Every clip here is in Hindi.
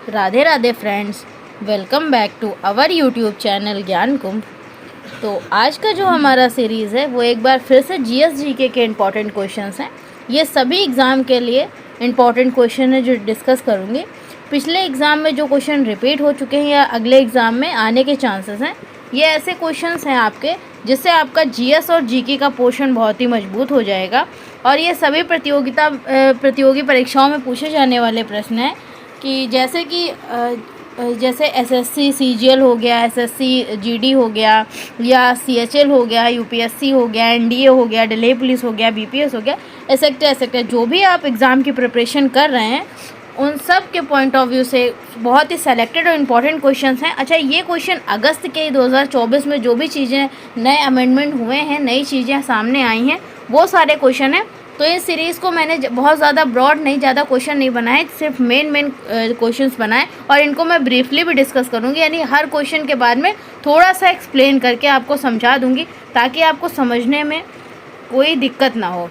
Radhe Radhe friends, welcome back to our YouTube channel Gyan Kumbh. तो आज का जो हमारा सीरीज़ है वो एक बार फिर से जीएस जीके के इम्पॉर्टेंट क्वेश्चंस हैं। ये सभी एग्ज़ाम के लिए इम्पॉर्टेंट क्वेश्चन है जो डिस्कस करूँगी। पिछले एग्ज़ाम में जो क्वेश्चन रिपीट हो चुके हैं या अगले एग्ज़ाम में आने के चांसेस हैं, ये ऐसे क्वेश्चंस हैं आपके जिससे आपका जीएस और जीके का पोर्शन बहुत ही मजबूत हो जाएगा। और ये सभी प्रतियोगी परीक्षाओं में पूछे जाने वाले प्रश्न हैं कि जैसे एसएससी सीजीएल हो गया, एसएससी जीडी हो गया, या सीएचएल हो गया, यूपीएससी हो गया, एनडीए हो गया, दिल्ली पुलिस हो गया, बीपीएस हो गया, एसेक्टर जो भी आप एग्ज़ाम की प्रिपरेशन कर रहे हैं उन सब के पॉइंट ऑफ व्यू से बहुत ही सेलेक्टेड और इम्पॉर्टेंट क्वेश्चंस हैं। अच्छा, ये क्वेश्चन अगस्त के 2024 में जो भी चीज़ें नए अमेंडमेंट हुए हैं, नई चीज़ें सामने आई हैं, वो सारे क्वेश्चन हैं। तो इस सीरीज़ को मैंने बहुत ज़्यादा ब्रॉड नहीं, ज़्यादा क्वेश्चन नहीं बनाए, सिर्फ मेन क्वेश्चंस बनाए और इनको मैं ब्रीफली भी डिस्कस करूँगी, यानी हर क्वेश्चन के बाद में थोड़ा सा एक्सप्लेन करके आपको समझा दूँगी ताकि आपको समझने में कोई दिक्कत ना हो।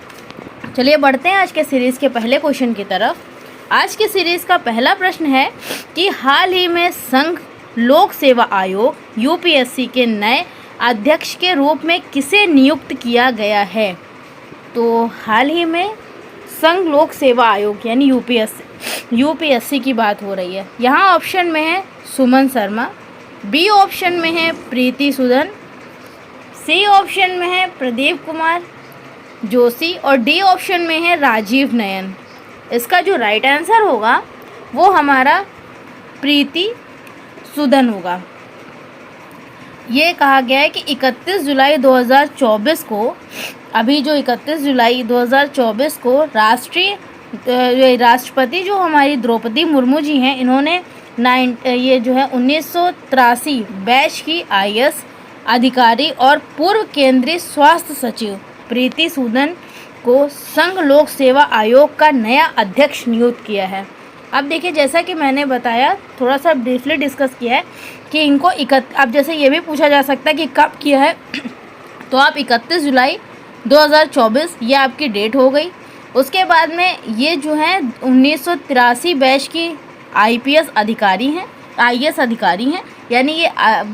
चलिए बढ़ते हैं आज के सीरीज़ के पहले क्वेश्चन की तरफ। आज के सीरीज़ का पहला प्रश्न है कि हाल ही में संघ लोक सेवा आयोग यूपीएससी के नए अध्यक्ष के रूप में किसे नियुक्त किया गया है। तो हाल ही में संघ लोक सेवा आयोग यानी यूपीएससी की बात हो रही है। यहाँ ऑप्शन में है सुमन शर्मा, बी ऑप्शन में है प्रीति सूदन, सी ऑप्शन में है प्रदीप कुमार जोशी और डी ऑप्शन में है राजीव नयन। इसका जो राइट आंसर होगा वो हमारा प्रीति सूदन होगा। ये कहा गया है कि 31 जुलाई 2024 को, अभी जो 31 जुलाई 2024 को राष्ट्रपति जो हमारी द्रौपदी मुर्मू जी हैं, इन्होंने ये जो है 1983 बैच की आईएएस अधिकारी और पूर्व केंद्रीय स्वास्थ्य सचिव प्रीति सूदन को संघ लोक सेवा आयोग का नया अध्यक्ष नियुक्त किया है। अब देखिए, जैसा कि मैंने बताया, थोड़ा सा ब्रीफली डिस्कस किया है कि इनको अब जैसे ये भी पूछा जा सकता है कि कब किया है, तो आप 31 जुलाई 2024 ये आपकी डेट हो गई। उसके बाद में ये जो है 1983 बैच की आईएएस अधिकारी हैं, यानी ये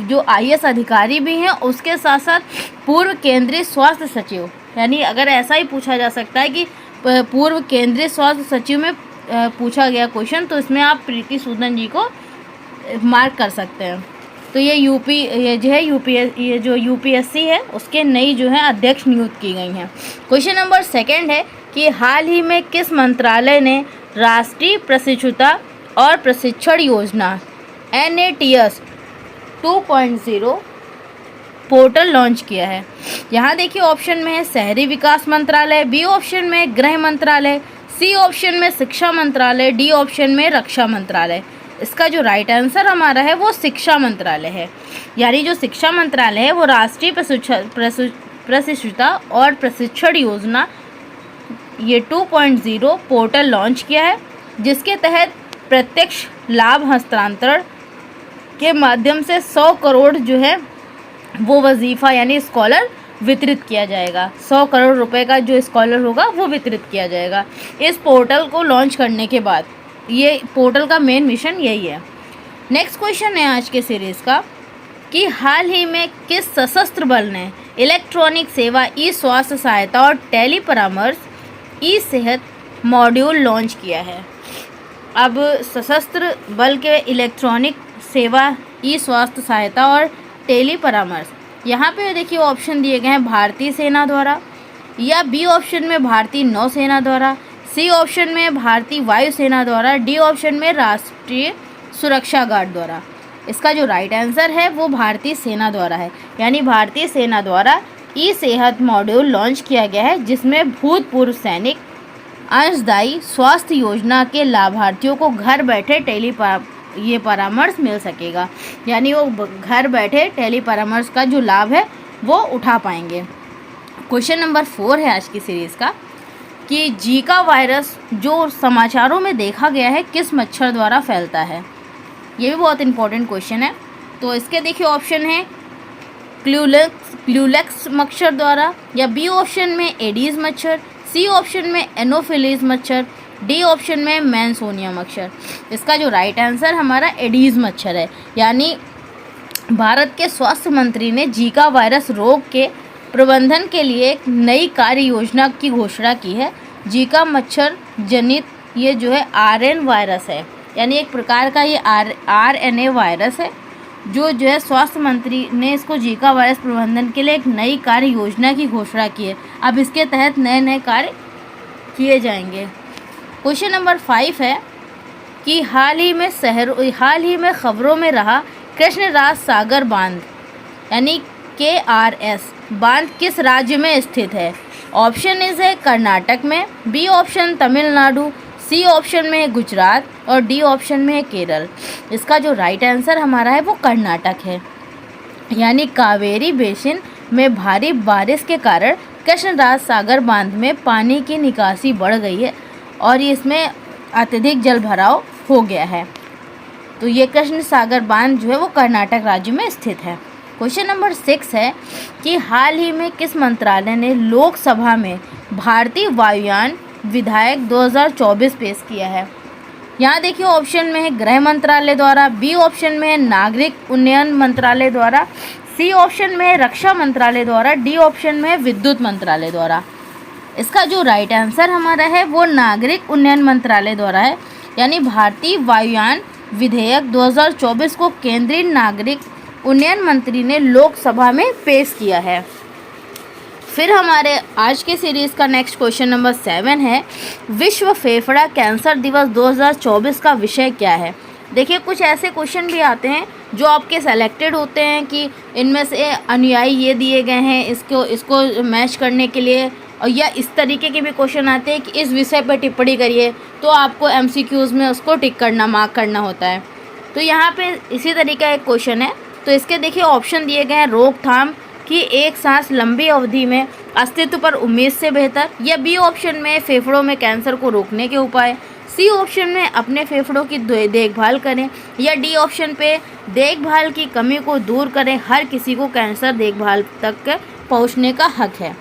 जो आईएएस अधिकारी भी हैं, उसके साथ साथ पूर्व केंद्रीय स्वास्थ्य सचिव, यानी अगर ऐसा ही पूछा जा सकता है कि पूर्व केंद्रीय स्वास्थ्य सचिव में पूछा गया क्वेश्चन, तो इसमें आप प्रीति सूदन जी को मार्क कर सकते हैं। तो ये जो यूपीएससी है उसके नई जो है अध्यक्ष नियुक्त की गई हैं। क्वेश्चन नंबर सेकंड है कि हाल ही में किस मंत्रालय ने राष्ट्रीय प्रशिक्षुता और प्रशिक्षण योजना NATS 2.0 पोर्टल लॉन्च किया है। यहाँ देखिए, ऑप्शन में है शहरी विकास मंत्रालय, बी ऑप्शन में गृह मंत्रालय, सी ऑप्शन में शिक्षा मंत्रालय, डी ऑप्शन में रक्षा मंत्रालय। इसका जो राइट आंसर हमारा है वो शिक्षा मंत्रालय है। यानी जो शिक्षा मंत्रालय है वो राष्ट्रीय प्रशिक्षुता और प्रशिक्षण योजना ये 2.0 पोर्टल लॉन्च किया है, जिसके तहत प्रत्यक्ष लाभ हस्तांतरण के माध्यम से 100 करोड़ जो है वो वजीफ़ा यानी स्कॉलर वितरित किया जाएगा। 100 करोड़ रुपए का जो स्कॉलर होगा वो वितरित किया जाएगा इस पोर्टल को लॉन्च करने के बाद। ये पोर्टल का मेन मिशन यही है। नेक्स्ट क्वेश्चन है आज के सीरीज़ का कि हाल ही में किस सशस्त्र बल ने इलेक्ट्रॉनिक सेवा, ई स्वास्थ्य सहायता और टेली परामर्श, ई सेहत मॉड्यूल लॉन्च किया है। अब सशस्त्र बल के इलेक्ट्रॉनिक सेवा, ई स्वास्थ्य सहायता और टेली परामर्श, यहाँ पे देखिए ऑप्शन दिए गए हैं भारतीय सेना द्वारा, या बी ऑप्शन में भारतीय नौसेना द्वारा, सी ऑप्शन में भारतीय वायुसेना द्वारा, डी ऑप्शन में राष्ट्रीय सुरक्षा गार्ड द्वारा। इसका जो राइट आंसर है वो भारतीय सेना द्वारा है। यानी भारतीय सेना द्वारा ई सेहत मॉड्यूल लॉन्च किया गया है, जिसमें भूतपूर्व सैनिक अंशदायी स्वास्थ्य योजना के लाभार्थियों को घर बैठे ये परामर्श मिल सकेगा। यानी वो घर बैठे टेली परामर्श का जो लाभ है वो उठा पाएंगे। क्वेश्चन नंबर 4 है आज की सीरीज़ का कि जीका वायरस जो समाचारों में देखा गया है किस मच्छर द्वारा फैलता है। ये भी बहुत इंपॉर्टेंट क्वेश्चन है। तो इसके देखिए ऑप्शन है क्यूलेक्स मच्छर द्वारा, या बी ऑप्शन में एडीज मच्छर, सी ऑप्शन में एनोफिलीज मच्छर, डी ऑप्शन में मैंसोनिया मच्छर। इसका जो राइट आंसर हमारा एडीज मच्छर है। यानी भारत के स्वास्थ्य मंत्री ने जीका वायरस रोग के प्रबंधन के लिए एक नई कार्य योजना की घोषणा की है। जीका मच्छर जनित ये जो है आरएन वायरस है, यानी एक प्रकार का ये आरएनए वायरस है जो है स्वास्थ्य मंत्री ने इसको जीका वायरस प्रबंधन के लिए एक नई कार्य योजना की घोषणा की है। अब इसके तहत नए नए कार्य किए जाएंगे। क्वेश्चन नंबर 5 है कि हाल ही में खबरों में रहा कृष्णराज सागर बांध यानी KRS बांध किस राज्य में स्थित है? ऑप्शन इज है कर्नाटक में, B option Tamil Nadu, C option में है गुजरात और डी ऑप्शन में है केरल। इसका जो राइट आंसर हमारा है वो कर्नाटक है। यानी कावेरी बेसिन में भारी बारिश के कारण कृष्णराज सागर बांध में पानी की निकासी बढ़ गई है और इसमें अत्यधिक जल भराव हो गया है। तो ये कृष्ण सागर बांध जो है वो कर्नाटक राज्य में स्थित है। क्वेश्चन नंबर 6 है कि हाल ही में किस मंत्रालय ने लोकसभा में भारतीय वायुयान विधेयक 2024 पेश किया है? यहाँ देखिए ऑप्शन में है गृह मंत्रालय द्वारा, बी ऑप्शन में है नागरिक उन्नयन मंत्रालय द्वारा, सी ऑप्शन में है रक्षा मंत्रालय द्वारा, डी ऑप्शन में है विद्युत मंत्रालय द्वारा। इसका जो राइट आंसर हमारा है वो नागरिक उन्नयन मंत्रालय द्वारा है। यानी भारतीय वायुयान विधेयक 2024 को केंद्रीय नागरिक उन्नयन मंत्री ने लोकसभा में पेश किया है। फिर हमारे आज के सीरीज़ का नेक्स्ट क्वेश्चन नंबर 7 है विश्व फेफड़ा कैंसर दिवस 2024 का विषय क्या है? देखिए कुछ ऐसे क्वेश्चन भी आते हैं जो आपके सेलेक्टेड होते हैं कि इनमें से अनुयायी ये दिए गए हैं इसको मैच करने के लिए, और या इस तरीके के भी क्वेश्चन आते हैं कि इस विषय पर टिप्पणी करिए, तो आपको MCQs में उसको टिक करना मार्क करना होता है। तो यहाँ पे इसी तरीके का एक क्वेश्चन है। तो इसके देखिए ऑप्शन दिए गए हैं रोकथाम की एक सांस लंबी अवधि में अस्तित्व पर उम्मीद से बेहतर, या बी ऑप्शन में फेफड़ों में कैंसर को रोकने के उपाय, सी ऑप्शन में अपने फेफड़ों की देखभाल करें, या डी ऑप्शन पे देखभाल की कमी को दूर करें, हर किसी को कैंसर देखभाल तक पहुंचने का हक है।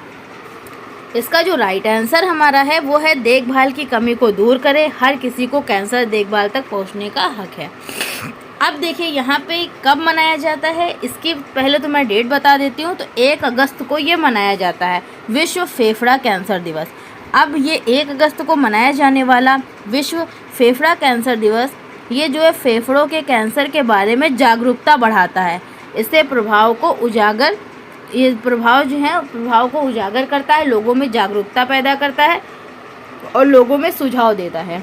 इसका जो राइट आंसर हमारा है वो है देखभाल की कमी को दूर करें, हर किसी को कैंसर देखभाल तक पहुंचने का हक है। अब देखिए यहाँ पे कब मनाया जाता है, इसकी पहले तो मैं डेट बता देती हूँ। तो 1 अगस्त को ये मनाया जाता है विश्व फेफड़ा कैंसर दिवस। अब ये 1 अगस्त को मनाया जाने वाला विश्व फेफड़ा कैंसर दिवस ये जो है फेफड़ों के कैंसर के बारे में जागरूकता बढ़ाता है। इससे प्रभाव को उजागर करता है, लोगों में जागरूकता पैदा करता है और लोगों में सुझाव देता है।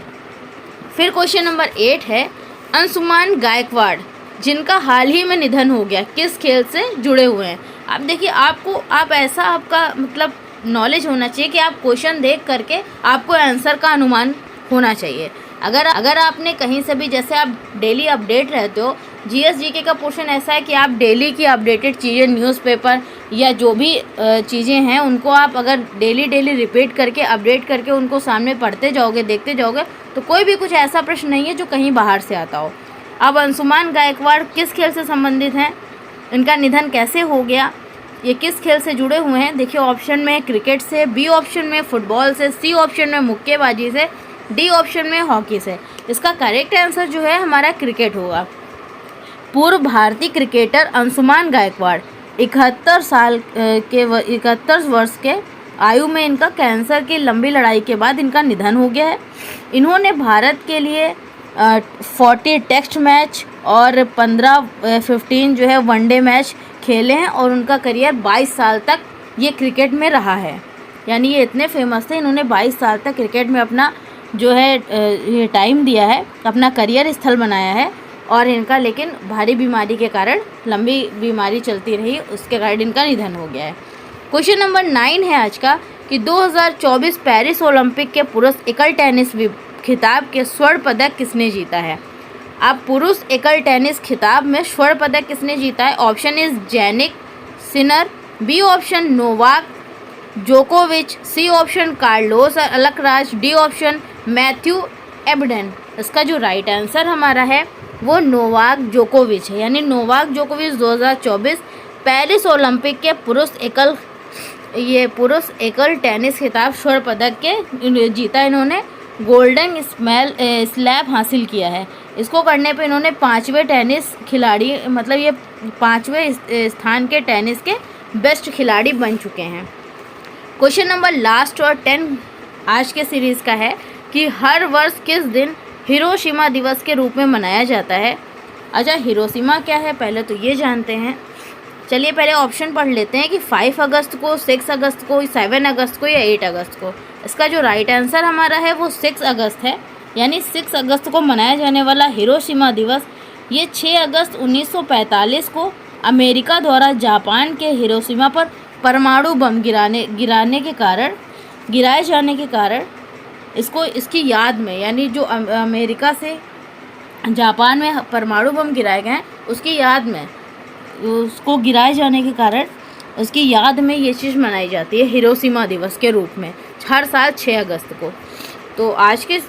फिर क्वेश्चन नंबर 8 है अंशुमान गायकवाड़ जिनका हाल ही में निधन हो गया किस खेल से जुड़े हुए हैं? अब देखिए आपका मतलब नॉलेज होना चाहिए कि आप क्वेश्चन देख करके आपको आंसर का अनुमान होना चाहिए। अगर आपने कहीं से भी, जैसे आप डेली अपडेट रहते हो, GS/GK का पोर्शन ऐसा है कि आप डेली की अपडेटेड चीज़ें न्यूज़पेपर या जो भी चीज़ें हैं उनको आप अगर डेली रिपीट करके अपडेट करके उनको सामने पढ़ते जाओगे, देखते जाओगे, तो कोई भी कुछ ऐसा प्रश्न नहीं है जो कहीं बाहर से आता हो। अब अंशुमान गायकवाड़ किस खेल से संबंधित हैं, इनका निधन कैसे हो गया, ये किस खेल से जुड़े हुए हैं? देखिए ऑप्शन में क्रिकेट से, बी ऑप्शन में फुटबॉल से, सी ऑप्शन में मुक्केबाजी से, डी ऑप्शन में हॉकी से। इसका करेक्ट आंसर जो है हमारा क्रिकेट होगा। पूर्व भारतीय क्रिकेटर अंशुमान गायकवाड़ 71 वर्ष के आयु में इनका कैंसर की लंबी लड़ाई के बाद इनका निधन हो गया है। इन्होंने भारत के लिए 40 टेस्ट मैच और 15 जो है वनडे मैच खेले हैं और उनका करियर 22 साल तक ये क्रिकेट में रहा है। यानी ये इतने फेमस थे, इन्होंने 22 साल तक क्रिकेट में अपना जो है ये टाइम दिया है, अपना करियर स्थल बनाया है। और इनका लेकिन भारी बीमारी के कारण, लंबी बीमारी चलती रही, उसके कारण इनका निधन हो गया है। क्वेश्चन नंबर 9 है आज का कि 2024 पेरिस ओलंपिक के पुरुष एकल टेनिस खिताब के स्वर्ण पदक किसने जीता है? अब पुरुष एकल टेनिस खिताब में स्वर्ण पदक किसने जीता है? Option is Jannik Sinner, B option Novak जोकोविच, C option Carlos Alcaraz, D option Matthew Ebden. इसका जो राइट आंसर हमारा है वो नोवाक जोकोविच है। यानी नोवाक जोकोविच 2024 पेरिस ओलंपिक के पुरुष एकल टेनिस खिताब स्वर्ण पदक के जीता इन्होंने। गोल्डन स्लैब हासिल किया है। इसको करने पे इन्होंने 5वें टेनिस खिलाड़ी, मतलब ये 5वें स्थान के टेनिस के बेस्ट खिलाड़ी बन चुके हैं। क्वेश्चन नंबर लास्ट और 10 आज के सीरीज़ का है कि हर वर्ष किस दिन हिरोशिमा दिवस के रूप में मनाया जाता है। अच्छा, हिरोशिमा क्या है पहले तो ये जानते हैं। चलिए पहले ऑप्शन पढ़ लेते हैं कि 5 अगस्त को, 6 अगस्त को, 7 अगस्त को या 8 अगस्त को। इसका जो राइट आंसर हमारा है वो 6 अगस्त है, यानी 6 अगस्त को मनाया जाने वाला हिरोशिमा दिवस ये 6 अगस्त 1945 को अमेरिका द्वारा जापान के हिरोशिमा पर परमाणु बम गिराए जाने के कारण इसकी याद में, यानी जो अमेरिका से जापान में परमाणु बम गिराए गए हैं उसकी याद में, उसको गिराए जाने के कारण उसकी याद में ये चीज़ मनाई जाती है हिरोशिमा दिवस के रूप में हर साल 6 अगस्त को। तो आज के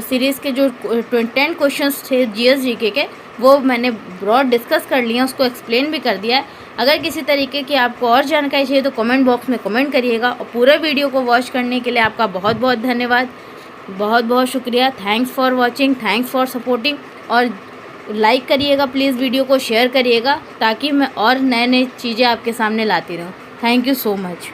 सीरीज़ के जो 10 क्वेश्चंस थे जीएस जीके के, वो मैंने ब्रॉड डिस्कस कर लिया, उसको एक्सप्लेन भी कर दिया है। अगर किसी तरीके की आपको और जानकारी चाहिए तो कमेंट बॉक्स में कमेंट करिएगा। और पूरे वीडियो को वॉच करने के लिए आपका बहुत बहुत धन्यवाद, बहुत बहुत शुक्रिया। Thanks for watching, thanks for supporting. और लाइक करिएगा प्लीज़, वीडियो को शेयर करिएगा ताकि मैं और नए चीज़ें आपके सामने लाती रहूँ। Thank you so much.